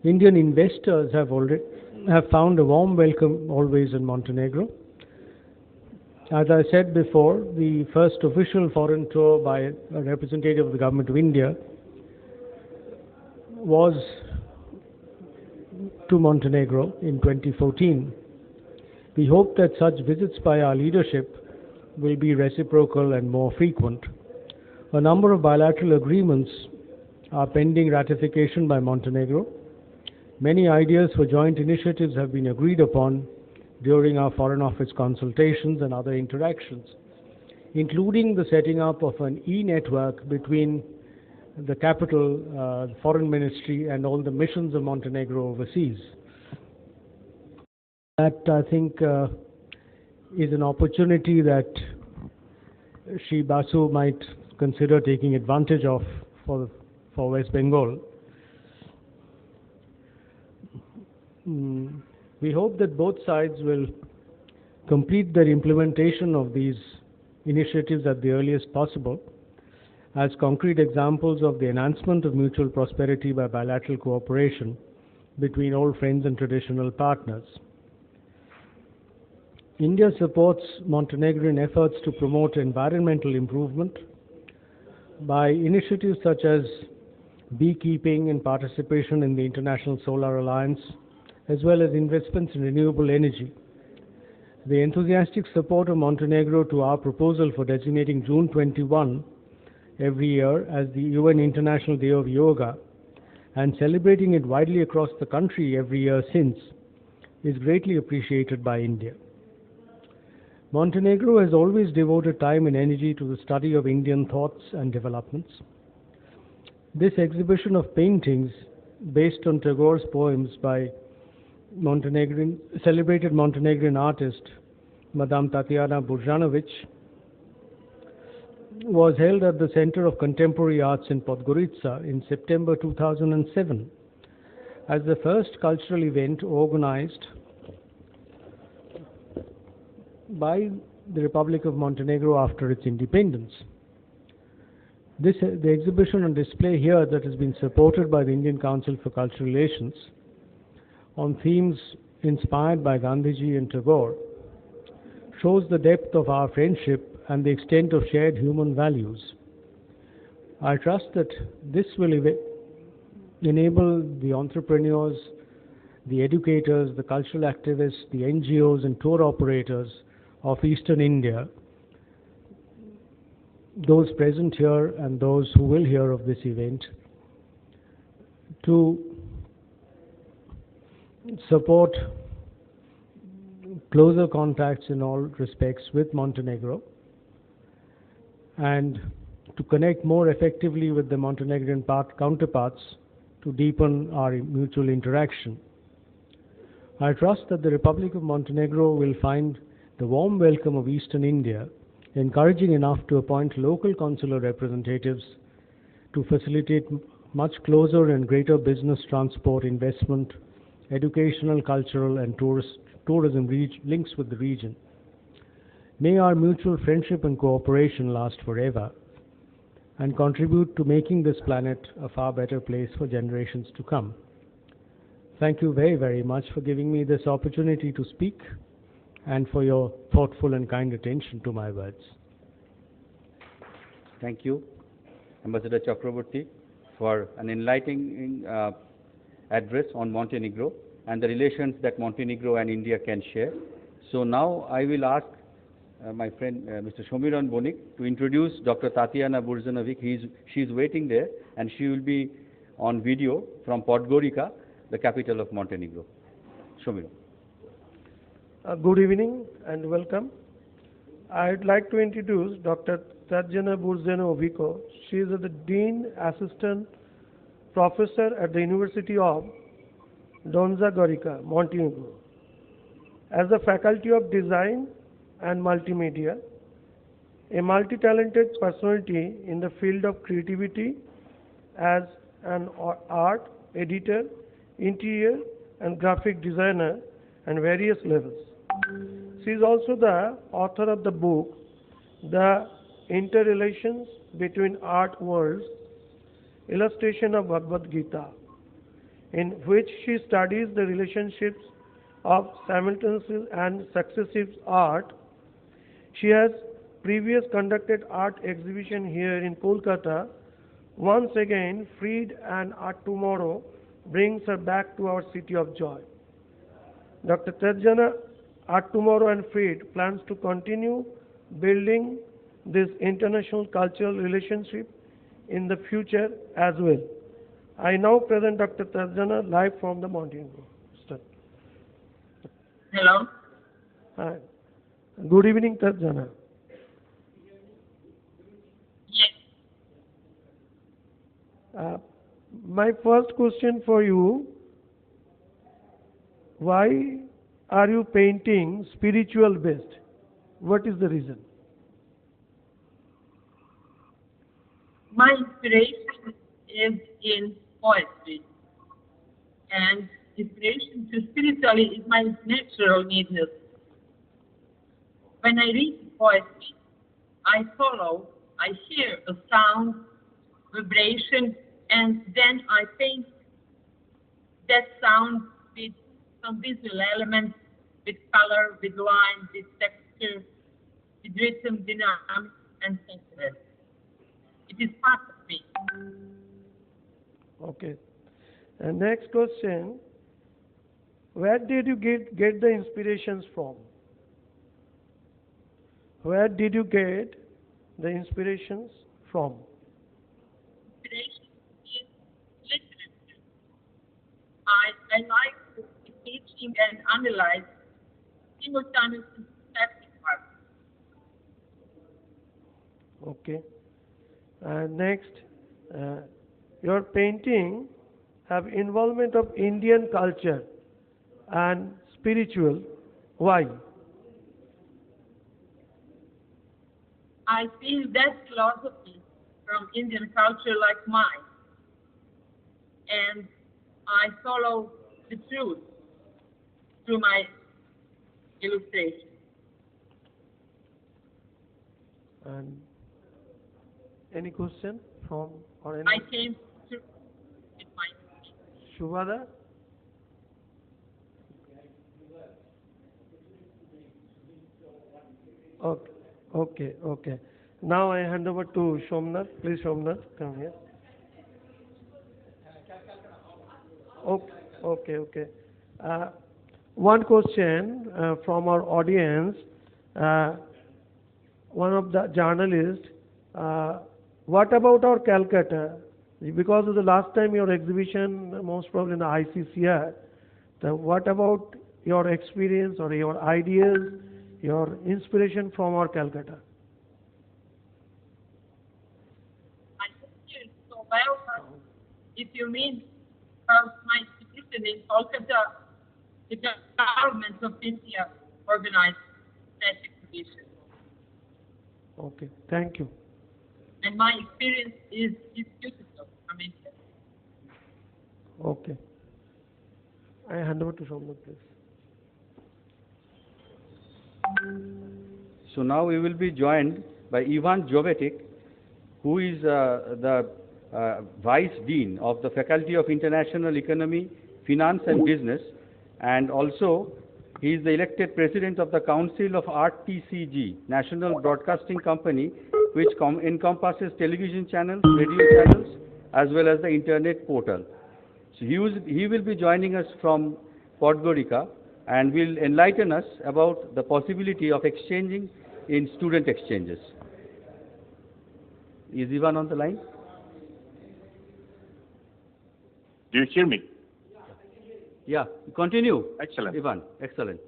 Indian investors have found a warm welcome always in Montenegro. As I said before, the first official foreign tour by a representative of the Government of India was to Montenegro in 2014. We hope that such visits by our leadership will be reciprocal and more frequent. A number of bilateral agreements are pending ratification by Montenegro. Many ideas for joint initiatives have been agreed upon during our Foreign Office consultations and other interactions, including the setting up of an e-network between the capital, Foreign Ministry, and all the missions of Montenegro overseas. That, I think, is an opportunity that Shri Basu might consider taking advantage of for West Bengal. We hope that both sides will complete their implementation of these initiatives at the earliest possible as concrete examples of the enhancement of mutual prosperity by bilateral cooperation between old friends and traditional partners. India supports Montenegrin efforts to promote environmental improvement by initiatives such as beekeeping and participation in the International Solar Alliance, as well as investments in renewable energy. The enthusiastic support of Montenegro to our proposal for designating June 21 every year as the UN International Day of Yoga and celebrating it widely across the country every year since is greatly appreciated by India. Montenegro has always devoted time and energy to the study of Indian thoughts and developments. This exhibition of paintings based on Tagore's poems by celebrated Montenegrin artist Madame Tatiana Burjanovic was held at the Center of Contemporary Arts in Podgorica in September 2007 as the first cultural event organized by the Republic of Montenegro after its independence. The exhibition on display here that has been supported by the Indian Council for Cultural Relations on themes inspired by Gandhiji and Tagore shows the depth of our friendship and the extent of shared human values. I trust that this will enable the entrepreneurs, the educators, the cultural activists, the NGOs and tour operators of Eastern India, those present here and those who will hear of this event, to support closer contacts in all respects with Montenegro and to connect more effectively with the Montenegrin counterparts to deepen our mutual interaction. I trust that the Republic of Montenegro will find the warm welcome of Eastern India encouraging enough to appoint local consular representatives to facilitate much closer and greater business transport, investment, educational, cultural and tourism links with the region. May our mutual friendship and cooperation last forever and contribute to making this planet a far better place for generations to come. Thank you very, very much for giving me this opportunity to speak and for your thoughtful and kind attention to my words. Thank you, Ambassador Chakraborty, for an enlightening address on Montenegro and the relations that Montenegro and India can share. So now I will ask my friend Mr. Somiran Bonik to introduce Dr. Tatiana Burjanovic. She is waiting there and she will be on video from Podgorica, the capital of Montenegro. Somiran. Good evening and welcome. I'd like to introduce Dr. Tatiana Burjanovic. She is the Dean Assistant Professor at the University of Donja Gorica, Montenegro. As the Faculty of Design and Multimedia, a multi-talented personality in the field of creativity as an art, editor, interior and graphic designer and various levels. She is also the author of the book, The Interrelations Between Art Worlds, Illustration of Bhagavad Gita. in which she studies the relationships of simultaneous and successive art. She has previous conducted art exhibition here in Kolkata. Once again, Freed and Art Tomorrow brings her back to our city of joy. Dr. Tarjana, Art Tomorrow and Freed plans to continue building this international cultural relationship in the future as well. I now present Dr. Tarjana live from the Montenegro. Hello. Hi. Good evening, Tarjana. Yes. My first question for you, why are you painting spiritual based? What is the reason? My inspiration is in poetry, and inspiration to spirituality is my natural nature. When I read poetry, I follow, I hear a sound, vibration, and then I paint that sound with some visual elements, with color, with line, with texture, with rhythm, dynamics, and sentiment. It is part of me. Okay. And next question, where did you get the inspirations from? Where did you get the inspirations from? Inspiration is literature. I like teaching and analyze simultaneously perspective art. Okay. And next, your painting have involvement of Indian culture and spiritual. Why? I feel that philosophy from Indian culture like mine, and I follow the truth through my illustration. And any question from or any? I came to with my Shubhada? Okay. Now I hand over to Somnath. Please, Somnath, come here. Okay. One question from our audience. One of the journalists. What about our Calcutta? Because of the last time your exhibition, most probably in the ICCR, what about your experience or your ideas, your inspiration from our Calcutta? I don't hear so well, but if you mean about my institution in Kolkata, the government of India organized that exhibition. Okay, thank you. And my experience is beautiful from India. Okay. I hand over to Somnath, please. So now we will be joined by Ivan Jovetic, who is the Vice Dean of the Faculty of International Economy, Finance and Business, and also he is the elected President of the Council of RTCG, National Broadcasting Company, which encompasses television channels, radio channels, as well as the internet portal. So he will be joining us from Podgorica and will enlighten us about the possibility of exchanging in student exchanges. Is Ivan on the line? Do you hear me? Yeah, continue. Excellent. Ivan, excellent.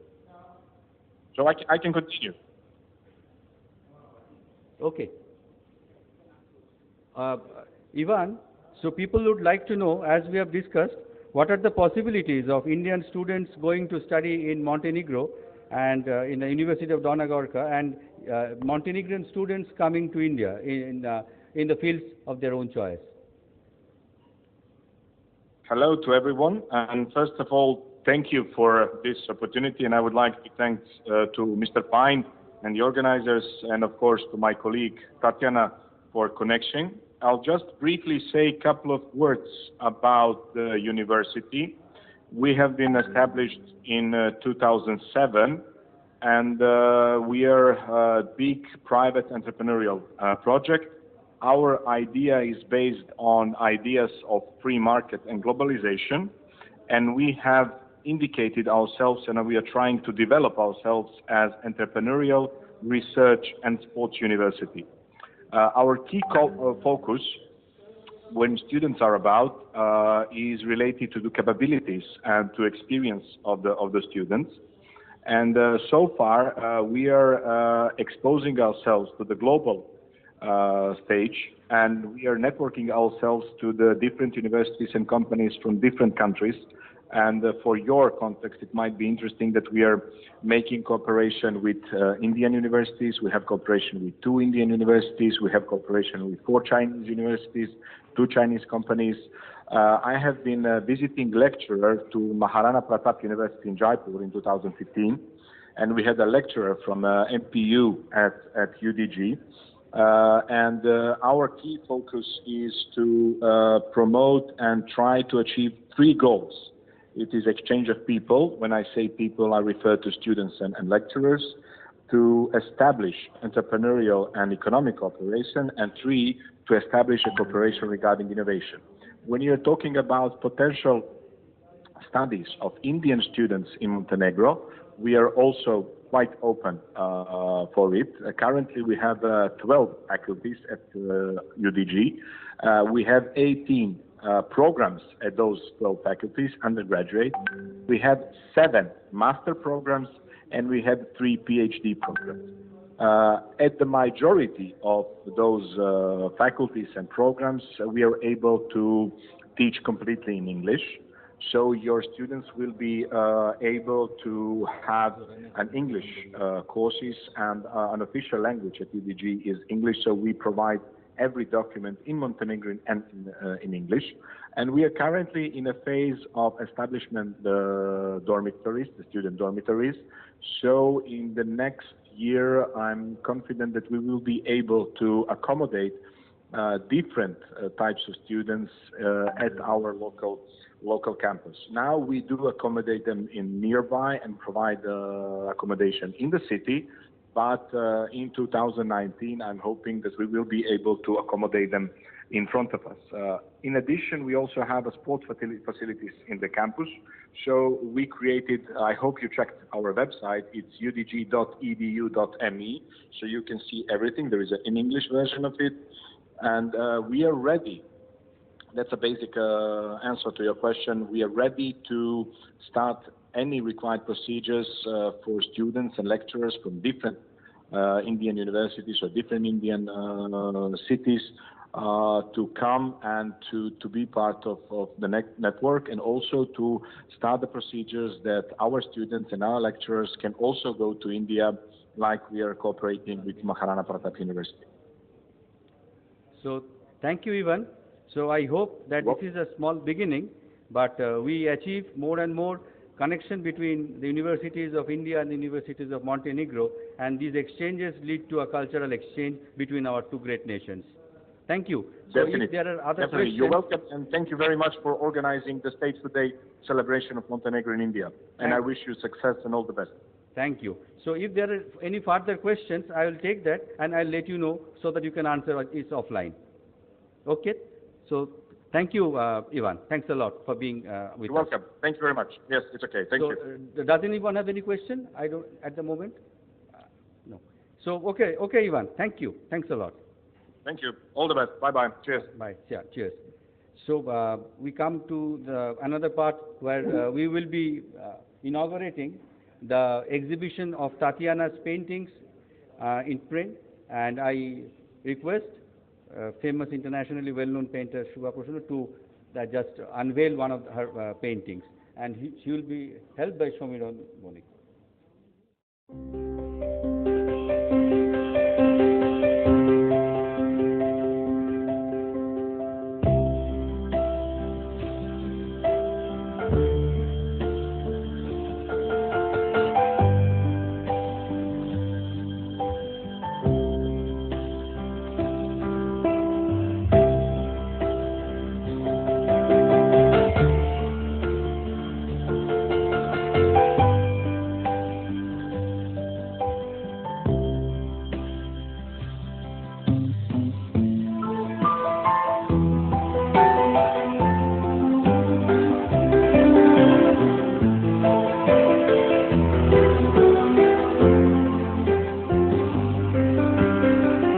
So I can continue. Okay. Ivan, so people would like to know, as we have discussed, what are the possibilities of Indian students going to study in Montenegro and in the University of Donagorka, and Montenegrin students coming to India in the fields of their own choice? Hello to everyone, and first of all, thank you for this opportunity, and I would like to thank to Mr. Pine and the organizers, and of course to my colleague Tatiana for connecting I'll just briefly say a couple of words about the university. We have been established in 2007, and we are a big private entrepreneurial project. Our idea is based on ideas of free market and globalization, and we have indicated ourselves and we are trying to develop ourselves as entrepreneurial, research and sports university. Our key focus when students are about is related to the capabilities and to experience of the students. And so far we are exposing ourselves to the global stage, and we are networking ourselves to the different universities and companies from different countries. And for your context, it might be interesting that we are making cooperation with Indian universities. We have cooperation with 2 Indian universities. We have cooperation with 4 Chinese universities, 2 Chinese companies. I have been a visiting lecturer to Maharana Pratap University in Jaipur in 2015, and we had a lecturer from MPU at UDG. Our key focus is to promote and try to achieve 3 goals. It is exchange of people. When I say people, I refer to students and lecturers. To establish entrepreneurial and economic cooperation, and 3, to establish a cooperation regarding innovation. When you're talking about potential studies of Indian students in Montenegro, we are also quite open for it. Currently, we have 12 faculties at UDG. We have 18 programs at those 12 faculties, undergraduate. We have 7 master programs, and we have 3 PhD programs. At the majority of those faculties and programs, we are able to teach completely in English. So your students will be able to have an English courses, and an official language at UDG is English. So we provide every document in Montenegrin and in English. And we are currently in a phase of establishment the dormitories, the student dormitories. So in the next year, I'm confident that we will be able to accommodate different types of students at our local campus. Now we do accommodate them in nearby and provide accommodation in the city. But in 2019, I'm hoping that we will be able to accommodate them in front of us. In addition, we also have a sports facilities in the campus. So we created, I hope you checked our website, it's udg.edu.me. So you can see everything. There is an English version of it. And we are ready. That's a basic answer to your question. We are ready to start any required procedures for students and lecturers from different Indian universities or different Indian cities to come and to be part of the network, and also to start the procedures that our students and our lecturers can also go to India, like we are cooperating with Maharana Pratap University. So thank you, Ivan. So I hope that this is a small beginning, but we achieve more and more connection between the universities of India and the universities of Montenegro, and these exchanges lead to a cultural exchange between our 2 great nations. Thank you. Definitely. So if there are other questions... You're welcome, and thank you very much for organizing the States Today celebration of Montenegro in India. And I wish you success and all the best. Thank you. So if there are any further questions, I will take that and I'll let you know so that you can answer it offline. Okay? So thank you, Ivan. Thanks a lot for being with us. You're welcome. Thank you very much. Yes, it's okay. Thank you. Does anyone have any question? I don't at the moment. No. So okay, Ivan. Thank you. Thanks a lot. Thank you. All the best. Bye-bye. Cheers. Bye. Yeah, cheers. So we come to another part where we will be inaugurating the exhibition of Tatiana's paintings in print, and I request famous internationally well-known painter Shubha Prasanna to just unveil one of her paintings, and she will be helped by Shomiran Bonik.